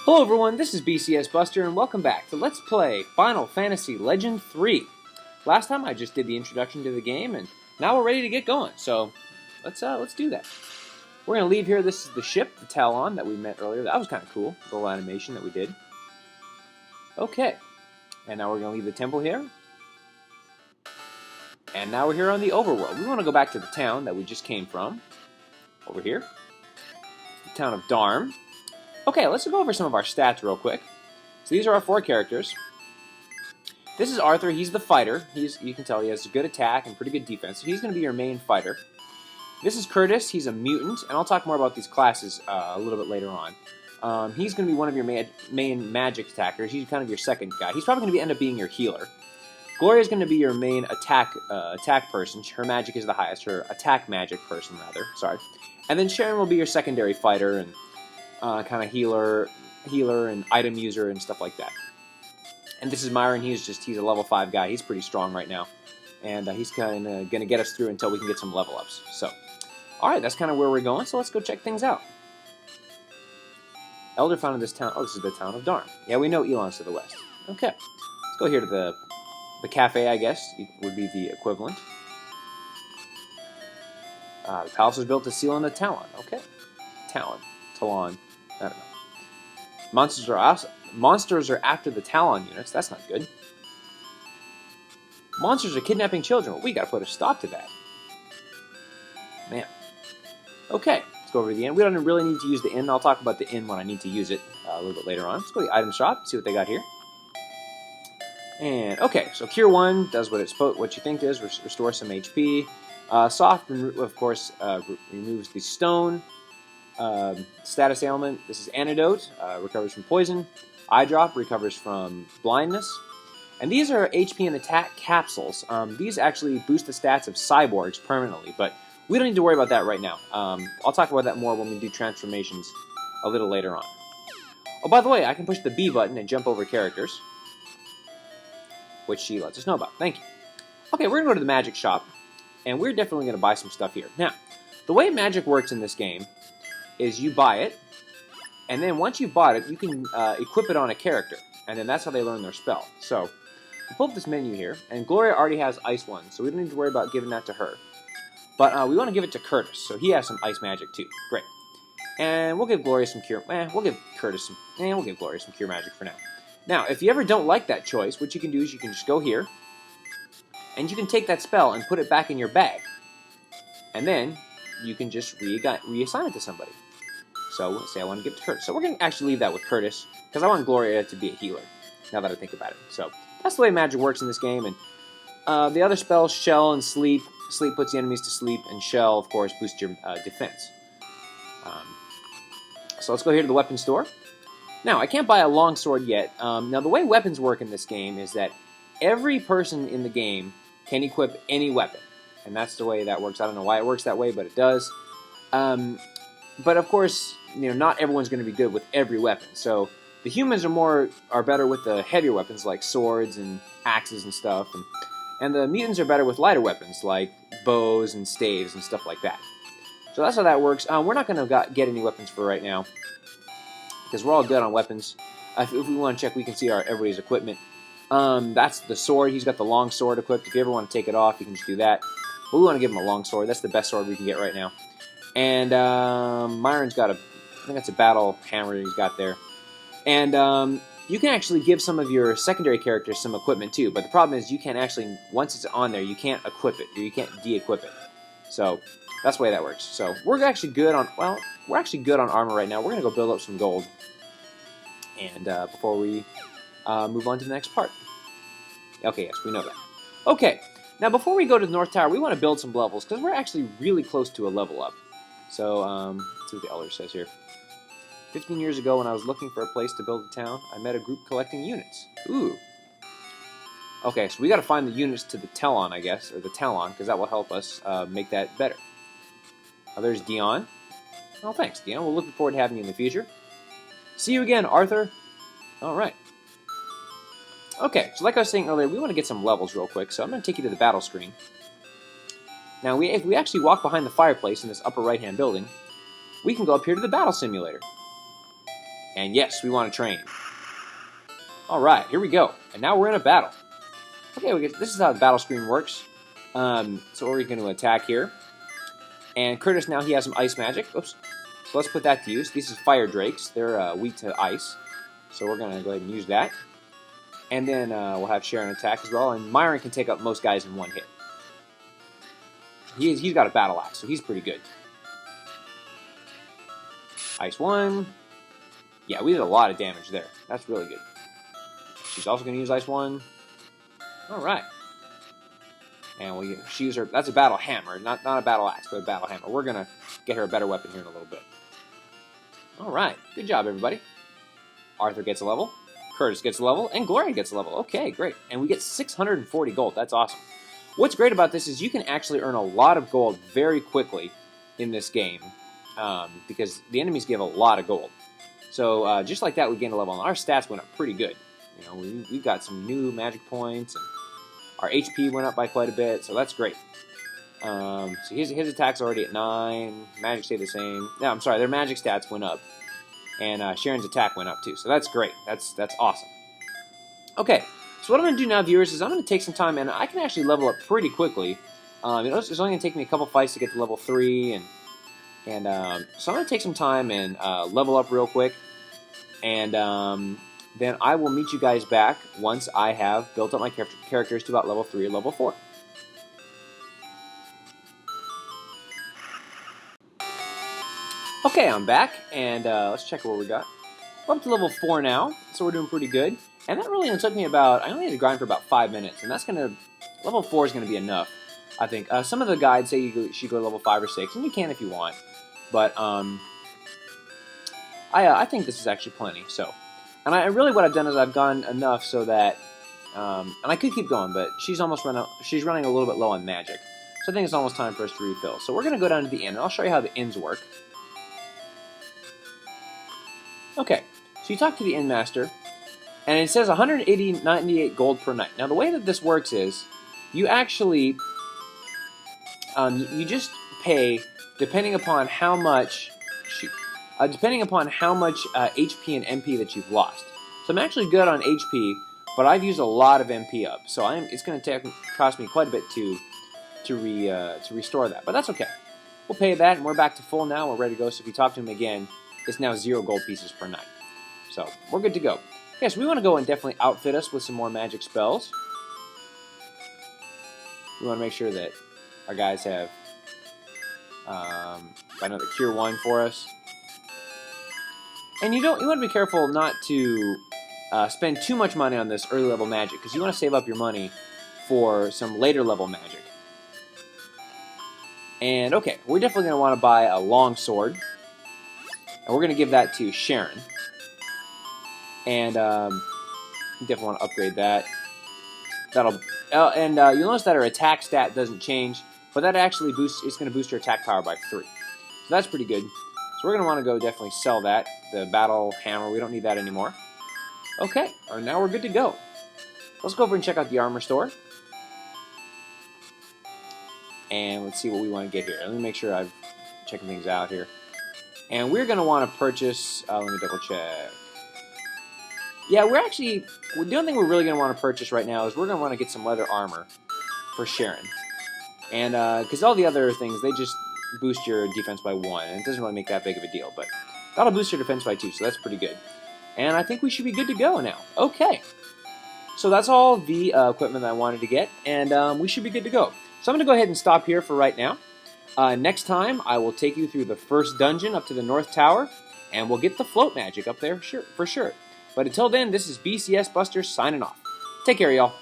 Hello everyone, this is BCS Buster, and welcome back to Let's Play Final Fantasy Legend 3. Last time I just did the introduction to the game, and now we're ready to get going, so let's do that. We're going to leave here. This is the ship, the Talon, that we met earlier. That was kind of cool, the little animation that we did. Okay, and now we're going to leave the temple here. And now we're here on the overworld. We want to go back to the town that we just came from. Over here. The town of Darm. Okay, let's go over some of our stats real quick. So these are our 4 characters. This is Arthur. He's the fighter. You can tell he has a good attack and pretty good defense. So he's going to be your main fighter. This is Curtis. He's a mutant, and I'll talk more about these classes a little bit later on. He's going to be one of your main magic attackers. He's kind of your second guy. He's probably going to end up being your healer. Gloria is going to be your main attack person. Her magic is the highest. Her attack magic person, rather. Sorry. And then Sharon will be your secondary fighter and kind of healer and item user and stuff like that. And this is Myron. He's a level 5 guy. He's pretty strong right now, and he's kind of going to get us through until we can get some level ups. So, all right, that's kind of where we're going. So let's go check things out. Elder found in this town. Oh, this is the town of Darm. Yeah, we know Elon's to the west. Okay, let's go here to the cafe. I guess would be the equivalent. The palace was built to seal in the Talon. Okay, Talon. I don't know. Monsters are after the Talon units. That's not good. Monsters are kidnapping children. Well, we gotta put a stop to that. Man. Okay, let's go over to the inn. We don't really need to use the inn. I'll talk about the inn when I need to use it a little bit later on. Let's go to the item shop, see what they got here. And okay, so Cure 1 does what you think it is, restore some HP. Soft, of course, removes the stone. Status ailment, this is Antidote, recovers from poison. Eye Drop recovers from blindness. And these are HP and attack capsules. These actually boost the stats of cyborgs permanently, but we don't need to worry about that right now. I'll talk about that more when we do transformations a little later on. Oh, by the way, I can push the B button and jump over characters, which she lets us know about. Thank you. Okay, we're going to go to the magic shop, and we're definitely going to buy some stuff here. Now, the way magic works in this game is you buy it, and then once you've bought it, you can equip it on a character, and then that's how they learn their spell. So, we pull up this menu here, and Gloria already has Ice 1, so we don't need to worry about giving that to her. But we want to give it to Curtis, so he has some ice magic too. Great. And we'll give Gloria some cure. We'll give Gloria some cure magic for now. Now, if you ever don't like that choice, what you can do is you can just go here, and you can take that spell and put it back in your bag. And then you can just reassign it to somebody. So, say I want to give it to Curtis. So we're going to actually leave that with Curtis, because I want Gloria to be a healer, now that I think about it. So, that's the way magic works in this game. And the other spells, Shell and Sleep. Sleep puts the enemies to sleep, and Shell, of course, boosts your defense. So let's go here to the weapon store. Now, I can't buy a longsword yet. Now, the way weapons work in this game is that every person in the game can equip any weapon. And that's the way that works. I don't know why it works that way, but it does. But of course, not everyone's going to be good with every weapon. So the humans are better with the heavier weapons like swords and axes and stuff, and the mutants are better with lighter weapons like bows and staves and stuff like that. So that's how that works. We're not going to get any weapons for right now because we're all good on weapons. If we want to check, we can see everybody's equipment. That's the sword. He's got the long sword equipped. If you ever want to take it off, you can just do that. But we want to give him a long sword. That's the best sword we can get right now. And Myron's got I think that's a battle hammer he's got there. And you can actually give some of your secondary characters some equipment too. But the problem is you can't actually, once it's on there, you can't equip it, or you can't de-equip it. So that's the way that works. So we're actually good on armor right now. We're going to go build up some gold. And before we move on to the next part. Okay, yes, we know that. Okay. Now, before we go to the North Tower, we want to build some levels, because we're actually really close to a level up. So, let's see what the Elder says here. 15 years ago, when I was looking for a place to build a town, I met a group collecting units. Ooh. Okay, so we got to find the units to the Talon, I guess, or the Talon, because that will help us make that better. Oh, there's Dion. Oh, thanks, Dion. We're looking forward to having you in the future. See you again, Arthur. All right. Okay, so like I was saying earlier, we want to get some levels real quick, so I'm going to take you to the battle screen. Now, if we actually walk behind the fireplace in this upper right-hand building, we can go up here to the battle simulator. And yes, we want to train. Alright, here we go. And now we're in a battle. Okay, this is how the battle screen works. So we're going to attack here. And Curtis, now he has some ice magic. Oops. So let's put that to use. These are fire drakes. They're weak to ice. So we're going to go ahead and use that. And then we'll have Sharon attack as well. And Myron can take up most guys in one hit. He's got a battle axe, so he's pretty good. Ice 1. Yeah, we did a lot of damage there. That's really good. She's also going to use Ice 1. Alright. And she use her. That's a battle hammer. Not a battle axe, but a battle hammer. We're going to get her a better weapon here in a little bit. Alright. Good job, everybody. Arthur gets a level. Curtis gets a level. And Gloria gets a level. Okay, great. And we get 640 gold. That's awesome. What's great about this is you can actually earn a lot of gold very quickly in this game. Because the enemies give a lot of gold. So just like that, we gained a level. And our stats went up pretty good. You know, we got some new magic points. And our HP went up by quite a bit. So that's great. So his attack's already at 9. Magic stayed the same. No, I'm sorry. Their magic stats went up. And Sharon's attack went up too. So that's great. That's awesome. Okay. So what I'm going to do now, viewers, is I'm going to take some time. And I can actually level up pretty quickly. It's only going to take me a couple fights to get to level 3. So I'm going to take some time and level up real quick. And then I will meet you guys back once I have built up my characters to about level 3 or level 4. Okay, I'm back, and let's check what we got. We're up to level 4 now, so we're doing pretty good. And that really only took me I only had to grind for about 5 minutes, and level 4 is going to be enough, I think. Some of the guides say you should go to level 5 or 6, and you can if you want. But I think this is actually plenty, so. And really what I've done is I've gone enough so that, and I could keep going, but she's running a little bit low on magic. So I think it's almost time for us to refill. So we're going to go down to the inn, and I'll show you how the inns work. Okay, so you talk to the inn master, and it says 198 gold per night. Now the way that this works is, you actually, you just pay depending upon how much, HP and MP that you've lost. So I'm actually good on HP, but I've used a lot of MP up, so it's going to cost me quite a bit to restore that. But that's okay. We'll pay that, and we're back to full now. We're ready to go. So if you talk to him again, it's now 0 gold pieces per night. So we're good to go. Okay, so we want to go and definitely outfit us with some more magic spells. We want to make sure that our guys have another Cure 1 for us. And you want to be careful not to spend too much money on this early level magic, because you want to save up your money for some later level magic. And okay, we're definitely going to want to buy a long sword. And we're going to give that to Sharon. And you definitely want to upgrade that. You'll notice that her attack stat doesn't change, but that actually it's going to boost her attack power by 3. So that's pretty good. So we're going to want to go definitely sell that. The battle hammer, we don't need that anymore. Okay, now we're good to go. Let's go over and check out the armor store. And let's see what we want to get here. Let me make sure I'm checking things out here. And we're going to want to purchase, let me double check. Yeah, the only thing we're really going to want to purchase right now is we're going to want to get some leather armor for Sharon. And, because all the other things, they just boost your defense by 1, and it doesn't really make that big of a deal, but that'll boost your defense by 2, so that's pretty good. And I think we should be good to go now. Okay. So that's all the equipment that I wanted to get, and we should be good to go. So I'm going to go ahead and stop here for right now. Next time, I will take you through the first dungeon up to the North Tower, and we'll get the float magic up there for sure. But until then, this is BCS Buster signing off. Take care, y'all.